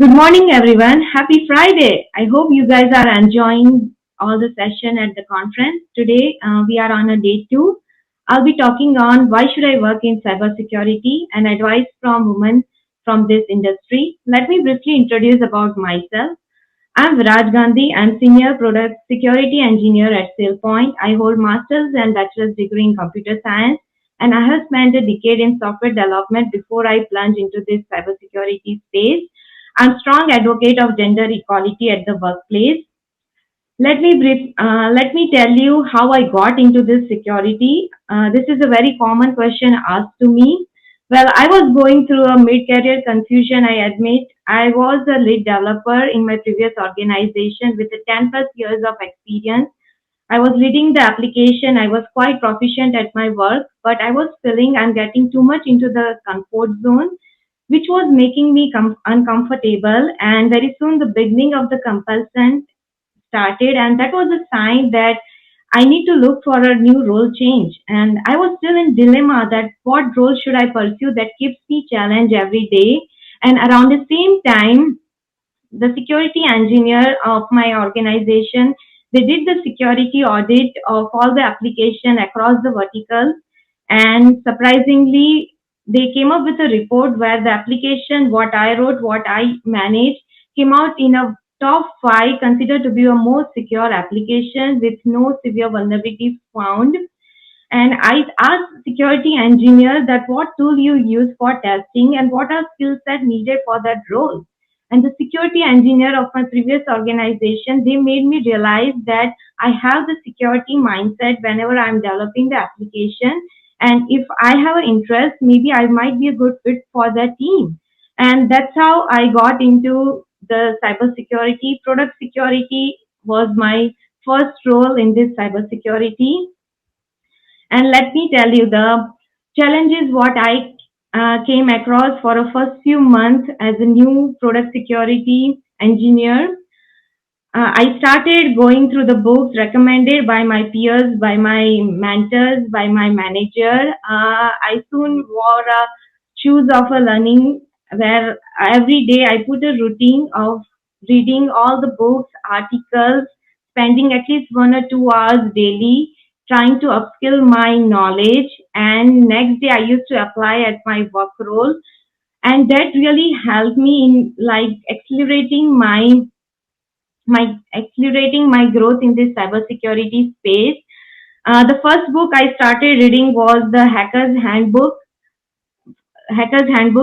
Good morning, everyone. Happy Friday. I hope you guys are enjoying all the session at the conference. Today, we are on a day two. I'll be talking on why should I work in cybersecurity and advice from women from this industry. Let me briefly introduce about myself. I'm Viraj Gandhi. I'm Senior Product Security Engineer at SailPoint. I hold master's and bachelor's degree in computer science, and I have spent a decade in software development before I plunged into this cybersecurity space. I'm strong advocate of gender equality at the workplace. Let me tell you how I got into this security. This is a very common question asked to me. Well, I was going through a mid-career confusion, I admit. I was a lead developer in my previous organization with 10 plus years of experience. I was leading the application. I was quite proficient at my work, but I was feeling I'm getting too much into the comfort zone, which was making me uncomfortable. And very soon, the beginning of the compulsion started, and that was a sign that I need to look for a new role change. And I was still in dilemma that what role should I pursue that keeps me challenged every day. And around the same time, the security engineer of my organization, they did the security audit of all the application across the verticals, and surprisingly they came up with a report where the application what I wrote, what I managed, came out in a top 5 considered to be a most secure application with no severe vulnerabilities found. And I asked security engineer that what tool you use for testing and what are skill set needed for that role. And the security engineer of my previous organization, they made me realize that I have the security mindset whenever I'm developing the application. And if I have an interest, maybe I might be a good fit for the team. And that's how I got into the cybersecurity. Product security was my first role in this cybersecurity. And let me tell you, the challenges what I came across for the first few months as a new product security engineer. I started going through the books recommended by my peers, by my mentors, by my manager. I soon wore a shoes of a learning where every day I put a routine of reading all the books, articles, spending at least 1 or 2 hours daily trying to upskill my knowledge. And next day I used to apply at my work role, and that really helped me in like accelerating my growth in this cybersecurity space. The first book I started reading was the Hacker's Handbook,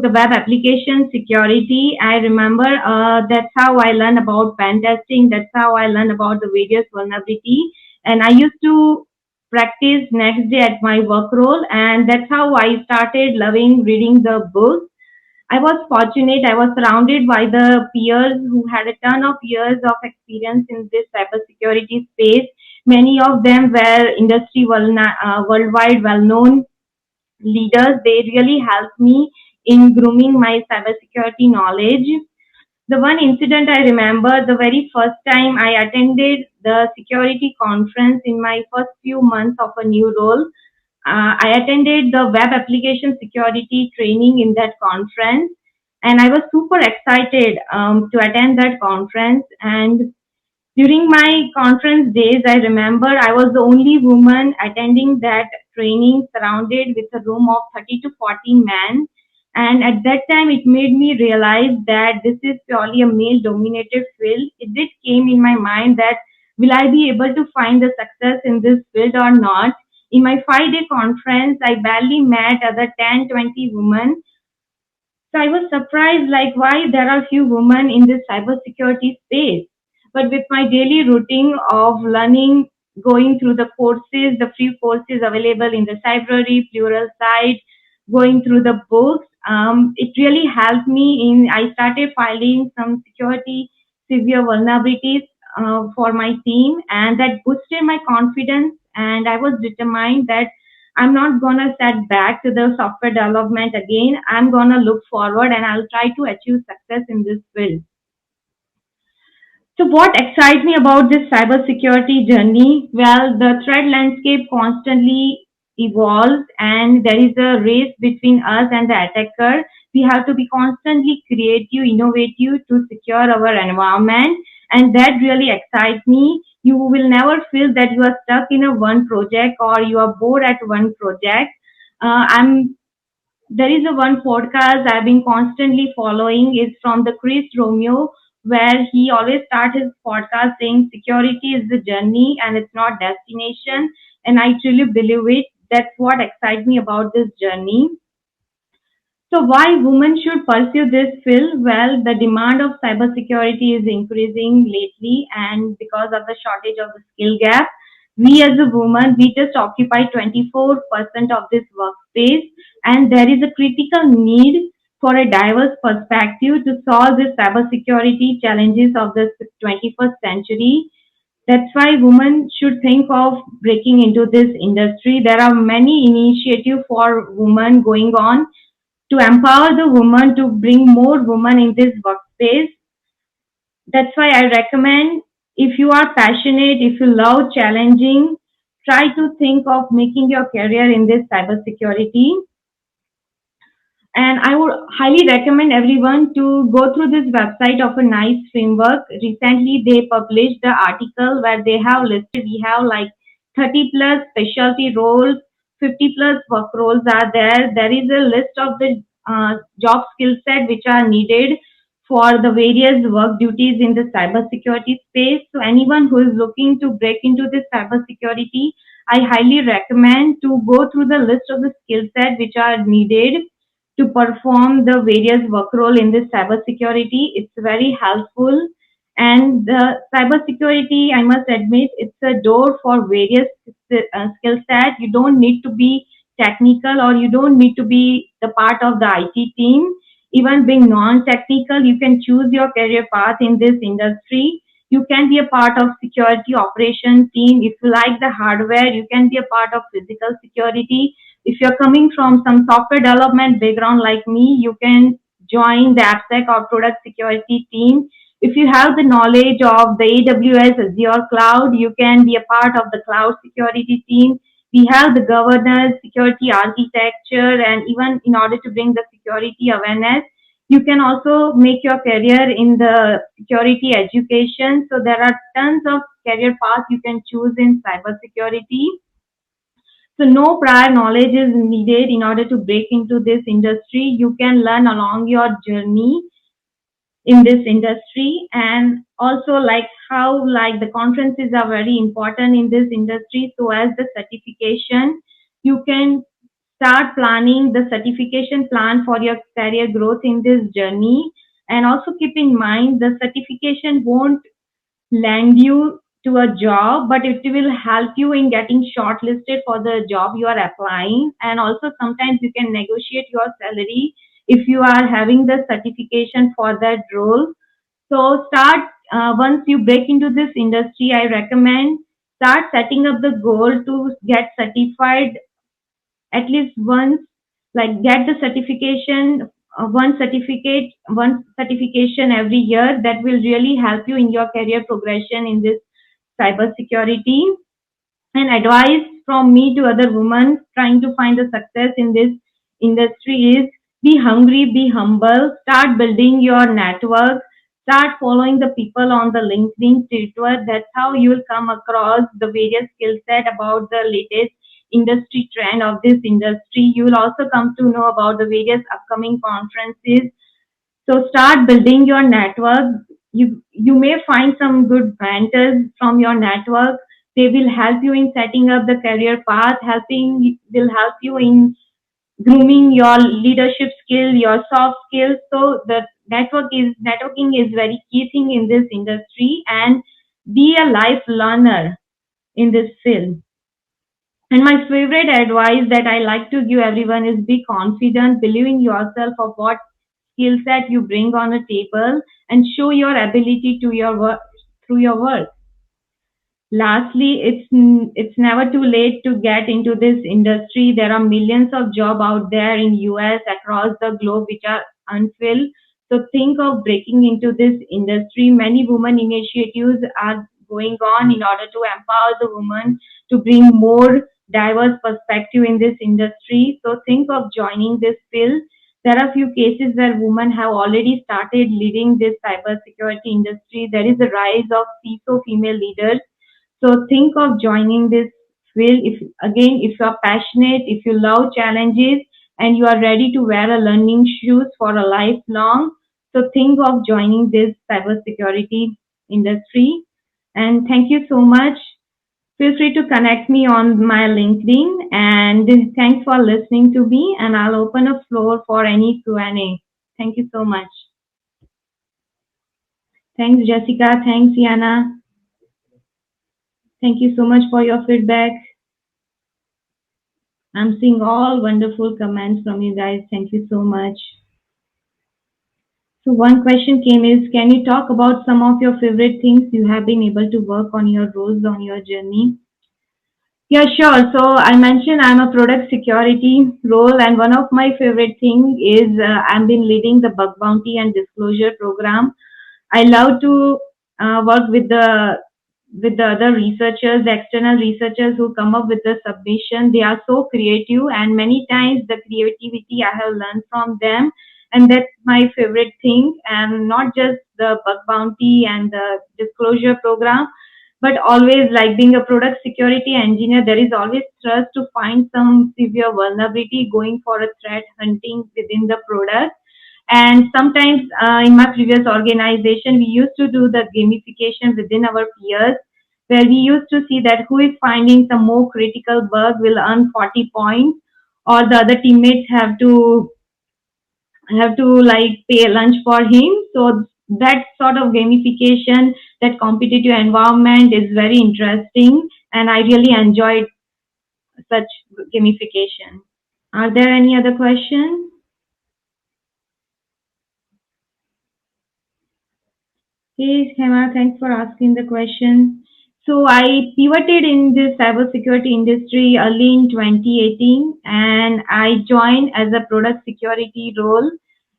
the web application security. I remember that's how I learned about pen testing. That's how I learned about the various vulnerability. And I used to practice next day at my work role. And that's how I started loving reading the book. I was fortunate. I was surrounded by the peers who had a ton of years of experience in this cybersecurity space. Many of them were worldwide well-known leaders. They really helped me in grooming my cybersecurity knowledge. The one incident I remember, the very first time I attended the security conference in my first few months of a new role. I attended the web application security training in that conference, and I was super excited to attend that conference. And during my conference days, I remember I was the only woman attending that training surrounded with a room of 30 to 40 men. And at that time, it made me realize that this is purely a male dominated field. It did came in my mind that will I be able to find the success in this field or not? In my 5 day conference, I barely met other 10, 20 women. So I was surprised like why there are few women in this cybersecurity space. But with my daily routine of learning, going through the courses, the free courses available in the library, plural site, going through the books, it really helped me in, I started filing some security severe vulnerabilities for my team, and that boosted my confidence. And I was determined that I'm not gonna set back to the software development again. I'm gonna look forward and I'll try to achieve success in this field. So what excites me about this cybersecurity journey? Well, the threat landscape constantly evolves and there is a race between us and the attacker. We have to be constantly creative, innovative to secure our environment, and that really excites me. You will never feel that you are stuck in a one project or you are bored at one project. I'm There is a one podcast I've been constantly following is from the Chris Romeo, where he always starts his podcast saying security is the journey and it's not destination. And I truly believe it. That's what excites me about this journey. So why women should pursue this field? Well, the demand of cybersecurity is increasing lately, and because of the shortage of the skill gap, we as a woman, we just occupy 24% of this workspace, and there is a critical need for a diverse perspective to solve the cybersecurity challenges of the 21st century. That's why women should think of breaking into this industry. There are many initiatives for women going on to empower the woman to bring more women in this workspace. That's why I recommend if you are passionate, if you love challenging, try to think of making your career in this cybersecurity. And I would highly recommend everyone to go through this website of a nice framework. Recently, they published the article where they have listed, we have like 30 plus specialty roles, 50 plus work roles are there. There is a list of the job skill set which are needed for the various work duties in the cybersecurity space. So anyone who is looking to break into this cybersecurity, I highly recommend to go through the list of the skill set which are needed to perform the various work role in this cybersecurity. It's very helpful. And the cybersecurity, I must admit, it's a door for various skill set. You don't need to be technical or you don't need to be the part of the IT team. Even being non-technical, you can choose your career path in this industry. You can be a part of security operation team. If you like the hardware, you can be a part of physical security. If you're coming from some software development background like me, you can join the AppSec or product security team. If you have the knowledge of the AWS Azure cloud, you can be a part of the cloud security team. We have the governance, security architecture, and even in order to bring the security awareness, you can also make your career in the security education. So there are tons of career paths you can choose in cybersecurity. So no prior knowledge is needed in order to break into this industry. You can learn along your journey in this industry, and also like how like the conferences are very important in this industry. So as the certification, you can start planning the certification plan for your career growth in this journey. And also keep in mind the certification won't land you to a job, but it will help you in getting shortlisted for the job you are applying. And also sometimes you can negotiate your salary if you are having the certification for that role. So start once you break into this industry, I recommend start setting up the goal to get certified at least once, like get the certification, one certification every year. That will really help you in your career progression in this cybersecurity. And advice from me to other women trying to find the success in this industry is be hungry, be humble, start building your network, start following the people on the LinkedIn, Twitter. That's how you will come across the various skill set about the latest industry trend of this industry. You will also come to know about the various upcoming conferences. So start building your network. You may find some good mentors from your network. They will help you in setting up the career path, helping will help you in grooming your leadership skill, your soft skills. So the networking is very key thing in this industry, and be a life learner in this field. And my favorite advice that I like to give everyone is be confident, believe in yourself of what skill set you bring on a table, and show your ability to your work through your work. Lastly, it's never too late to get into this industry. There are millions of jobs out there in US across the globe which are unfilled. So think of breaking into this industry. Many women initiatives are going on in order to empower the women to bring more diverse perspective in this industry. So think of joining this field. There are few cases where women have already started leading this cybersecurity industry. There is a rise of CISO female leaders. So think of joining this field if again if you are passionate, if you love challenges and you are ready to wear a learning shoes for a lifelong. So think of joining this cybersecurity industry. And thank you so much. Feel free to connect me on my LinkedIn and thanks for listening to me and I'll open a floor for any Q&A. Thank you so much. Thanks Jessica. Thanks Yana. Thank you so much for your feedback. I'm seeing all wonderful comments from you guys. Thank you so much. So one question came is, can you talk about some of your favorite things you have been able to work on your roles on your journey? Yeah, sure. So I mentioned I'm a product security role, and one of my favorite thing is I've been leading the bug bounty and disclosure program. I love to work with the other researchers, the external researchers who come up with the submission. They are so creative, and many times the creativity I have learned from them, and that's my favorite thing. And not just the bug bounty and the disclosure program, but always like being a product security engineer, there is always trust to find some severe vulnerability going for a threat hunting within the product. And sometimes in my previous organization, we used to do the gamification within our peers, where we used to see that who is finding some more critical bug will earn 40 points, or the other teammates have to like pay lunch for him. So that sort of gamification, that competitive environment is very interesting, and I really enjoyed such gamification. Are there any other questions? Hey, Hema, thanks for asking the question. So I pivoted in this cybersecurity industry early in 2018 and I joined as a product security role.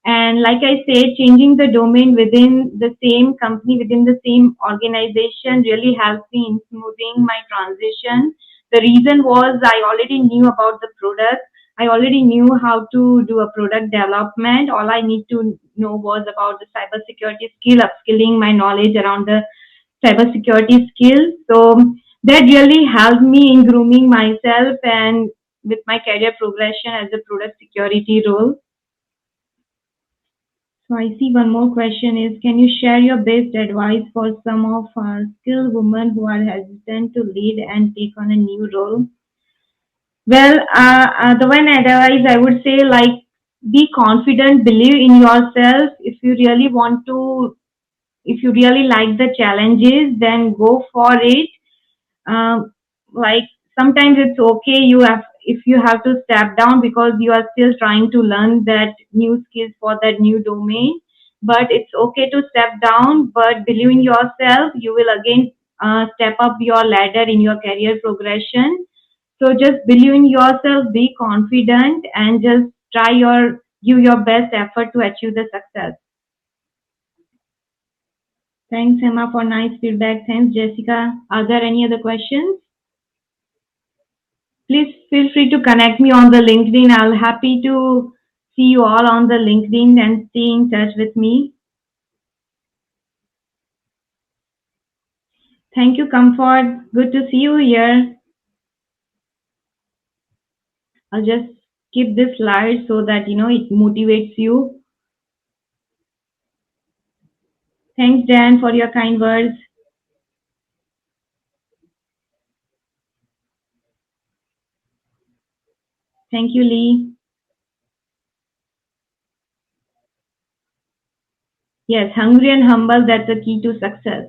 And like I said, changing the domain within the same company, within the same organization really helped me in smoothing my transition. The reason was I already knew about the product. I already knew how to do a product development. All I need to know was about the cybersecurity skill, upskilling my knowledge around the cybersecurity skills. So that really helped me in grooming myself and with my career progression as a product security role. So I see one more question is, can you share your best advice for some of our skilled women who are hesitant to lead and take on a new role? Well, the one advice I would say, like, be confident, believe in yourself. If you really like the challenges, then go for it. Like sometimes it's okay if you have to step down because you are still trying to learn that new skills for that new domain. But it's okay to step down, but believe in yourself. You will again step up your ladder in your career progression. So just believe in yourself, be confident, and just give your best effort to achieve the success. Thanks, Emma, for nice feedback. Thanks, Jessica. Are there any other questions? Please feel free to connect me on the LinkedIn. I'll happy to see you all on the LinkedIn and stay in touch with me. Thank you, Comfort. Good to see you here. I'll just keep this slide so that it motivates you. Thanks, Dan, for your kind words. Thank you, Lee. Yes, hungry and humble, that's the key to success.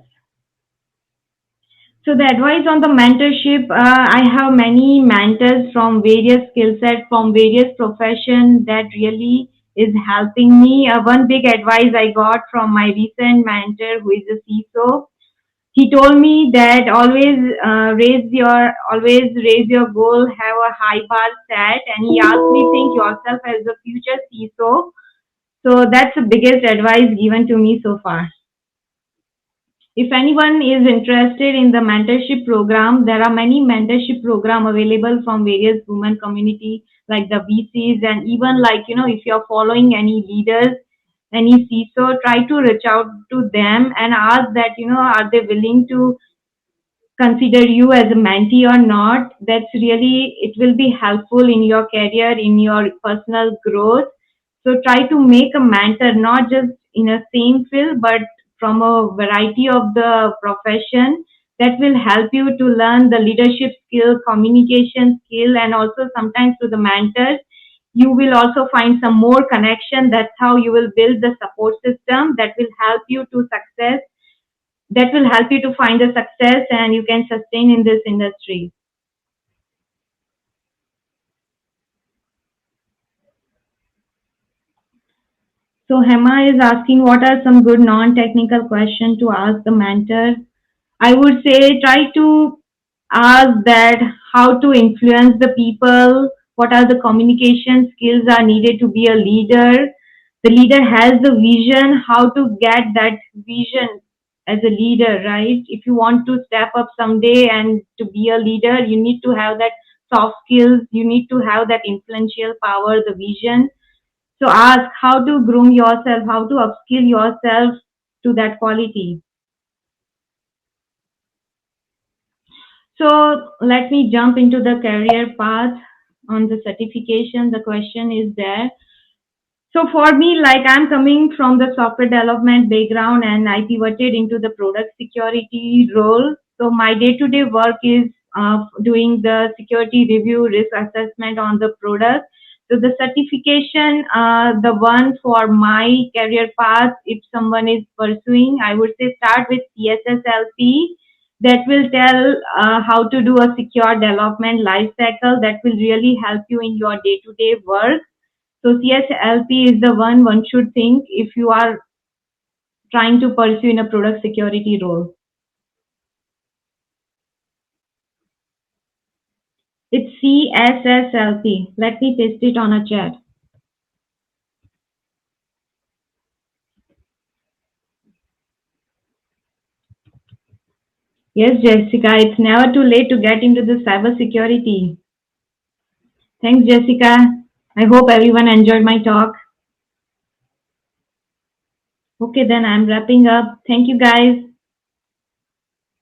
So the advice on the mentorship, I have many mentors from various skill sets, from various professions that really is helping me. One big advice I got from my recent mentor, who is a CISO, he told me that always raise your goal, have a high bar set, and he asked me think yourself as a future CISO. So that's the biggest advice given to me so far. If anyone is interested in the mentorship program, there are many mentorship program available from various women community like the VCs, and even like, if you're following any leaders, any CISO, try to reach out to them and ask that, are they willing to consider you as a mentee or not. That's really, it will be helpful in your career, in your personal growth. So try to make a mentor, not just in a same field, but from a variety of the profession. That will help you to learn the leadership skill, communication skill, and also sometimes to the mentors. You will also find some more connection. That's how you will build the support system that will help you to success, that will help you to find the success and you can sustain in this industry. So Hema is asking what are some good non-technical questions to ask the mentor. I would say try to ask that how to influence the people, what are the communication skills are needed to be a leader. The leader has the vision, how to get that vision as a leader, right? If you want to step up someday and to be a leader, you need to have that soft skills, you need to have that influential power, the vision. So ask how to groom yourself, how to upskill yourself to that quality. So let me jump into the career path on the certification. The question is there. So for me, like I'm coming from the software development background and I pivoted into the product security role. So my day-to-day work is doing the security review, risk assessment on the product. So the certification, the one for my career path, if someone is pursuing, I would say start with CSSLP. That will tell how to do a secure development life cycle. That will really help you in your day-to-day work. So CSLP is the one should think if you are trying to pursue in a product security role. It's CSSLP. Let me paste it on a chat. Yes, Jessica, it's never too late to get into the cybersecurity. Thanks, Jessica. I hope everyone enjoyed my talk. Okay, then I'm wrapping up. Thank you, guys.